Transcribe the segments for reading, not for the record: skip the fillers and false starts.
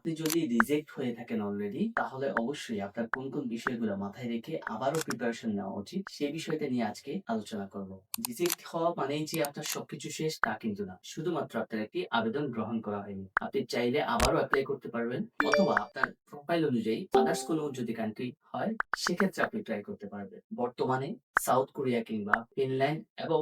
আপনি যদি রিজেক্ট হয়ে থাকেন অলরেডি, তাহলে অবশ্যই আপনার কোন, কোন বিষয়গুলো মাথায় রেখে আবারও প্রিপারেশন নেওয়া উচিত, সেই বিষয়টা নিয়ে আজকে আলোচনা করব। রিজেক্ট হওয়া মানেই যে আপনার সবকিছু শেষ তা কিন্তু না। শুধুমাত্র আপনার একটি আবেদন গ্রহণ করা হয়নি। আপনি চাইলে আবারও এপ্লাই করতে পারবেন, অথবা আপনার প্রোফাইল অনুযায়ী আদার্স কোনো যদি কান্ট্রি হয়, সেক্ষেত্রে আপনি ট্রাই করতে পারবেন। বর্তমানে সাউথ কোরিয়া কিংবা ফিনল্যান্ড এবং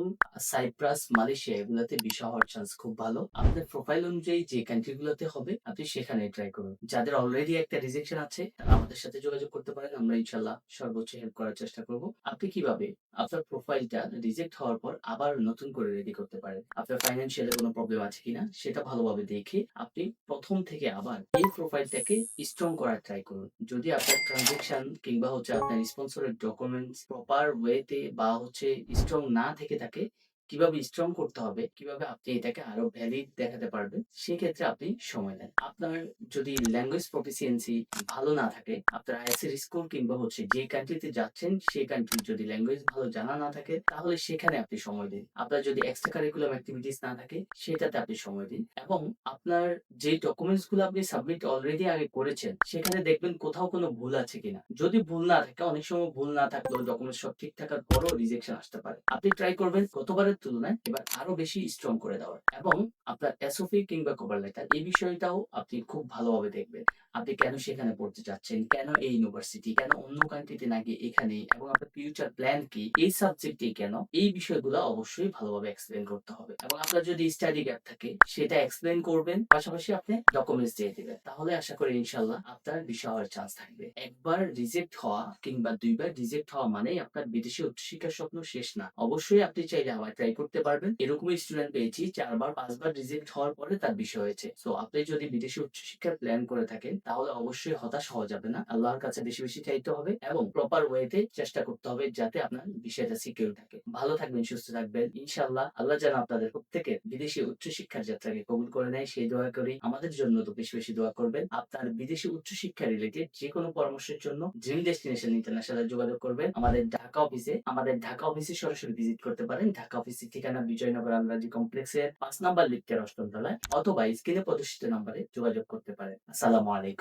সাইপ্রাস, মালয়েশিয়া এগুলোতে ভিসা হওয়ার চান্স খুব ভালো। আপনার প্রোফাইল অনুযায়ী যে কান্ট্রি গুলোতে হবে আপনি সেখানে ট্রাই করুন। যাদের অলরেডি একটা রিজেকশন আছে তারা আমাদের সাথে যোগাযোগ করতে পারেন। আমরা ইনশাআল্লাহ সর্বোচ্চ হেল্প করার চেষ্টা করব। আপনি কিভাবে আপনার প্রোফাইলটা রিজেক্ট হওয়ার পর আবার নতুন করে রেডি করতে পারেন? আপনার ফাইন্যান্সিয়াল এ কোনো প্রবলেম আছে কিনা সেটা ভালোভাবে দেখে আপনি প্রথম থেকে আবার এই প্রোফাইলটাকে স্ট্রং করার ট্রাই করুন। যদি আপনার ট্রানজাকশন কিংবা আপনার স্পন্সরের ডকুমেন্টস প্রপার ওয়েতে বা স্ট্রং না থেকে থাকে, কিভাবে স্ট্রং করতে হবে, কিভাবে আপনি এটাকে আরো ভ্যালিড দেখাতে পারবেন, সেক্ষেত্রে আপনি সময় নেন। আপনার যদি ল্যাঙ্গুয়েজ প্রফিসিয়েন্সি ভালো না থাকে, আপনার আইএলটিএস এর স্কোর কিংবা যে কান্ট্রিতে যাচ্ছেন সেই কান্ট্রির যদি ল্যাঙ্গুয়েজ ভালো জানা না থাকে, তাহলে সেখানে আপনি সময় দিন। আপনার যদি এক্সট্রা কারিকুলাম অ্যাক্টিভিটিস না থাকে, সেটাতে আপনি সময় দিন। এবং আপনার যে ডকুমেন্টস গুলো আপনি সাবমিট অলরেডি আগে করেছেন, সেখানে দেখবেন কোথাও কোনো ভুল আছে কিনা। যদি ভুল না থাকে, অনেক সময় ভুল না থাকলেও ডকুমেন্টস সব ঠিক থাকার পরও রিজেকশন আসতে পারে। আপনি ট্রাই করবেন গতবারের তুলনায় এবার আরো বেশি স্ট্রং করে দেওয়ার, এবং আপনার এসওপি কিংবা কভার লেটার এই বিষয়টাও আপনি খুব ভালোভাবে দেখবেন। আপনি কেন সেখানে পড়তে যাচ্ছেন, কেন এই ইউনিভার্সিটি, কেন অন্য কান্ট্রিতে না গিয়ে এখানে, এবং আপনার ফিউচার প্ল্যান কি, এই সাবজেক্টে কেন, এই বিষয়গুলো অবশ্যই ভালোভাবে এক্সপ্লেন করতে হবে। এবং আপনার যদি স্টাডি গ্যাপ থাকে সেটা এক্সপ্লেন করবেন, পাশাপাশি আপনি ডকুমেন্টস দিয়ে দিবেন। তাহলে আশা করি ইনশাআল্লাহ আপনার ভিসা হওয়ার চান্স থাকবে। একবার রিজেক্ট হওয়া কিংবা দুইবার রিজেক্ট হওয়া মানেই আপনার বিদেশে উচ্চশিক্ষার স্বপ্ন শেষ না। অবশ্যই আপনি চাইলে আবার ট্রাই করতে পারবেন। এরকমই স্টুডেন্ট পেয়েছি ৪ বার ৫ বার রিজেক্ট হওয়ার পরে তার বিষয় হয়েছে। সো আপনি যদি বিদেশে উচ্চশিক্ষার প্ল্যান করে থাকেন, তাহলে অবশ্যই হতাশ হওয়া যাবে না। আল্লাহর কাছে বেশি, বেশি চাইতে হবে এবং প্রপার ওয়েতে চেষ্টা করতে হবে যাতে আপনার বিষয়টা সিকিউর থাকে। ভালো থাকবেন, সুস্থ থাকবেন। ইনশাআল্লাহ আল্লাহ যেন আপনাদের প্রত্যেকের বিদেশি উচ্চশিক্ষার যাত্রাকে কবুল করে নেয়, সেই দোয়া করি। আমাদের জন্য তো বেশি, বেশি দোয়া করবেন। আপনার বিদেশি উচ্চশিক্ষা রিলেটেড যেকোনো পরামর্শের জন্য ড্রিম ডেস্টিনেশন ইন্টারন্যাশনাল যোগাযোগ করবেন। আমাদের ঢাকা অফিসে সরাসরি ভিজিট করতে পারেন। ঢাকা অফিসের ঠিকানা বিজয়নগর আলরাজি কমপ্লেক্সের ৫ নাম্বার লিফটের ৮ম তলায়, অথবা স্ক্রিনে প্রদর্শিত নম্বরে যোগাযোগ করতে পারেন। আসসালামু আলাইকুম।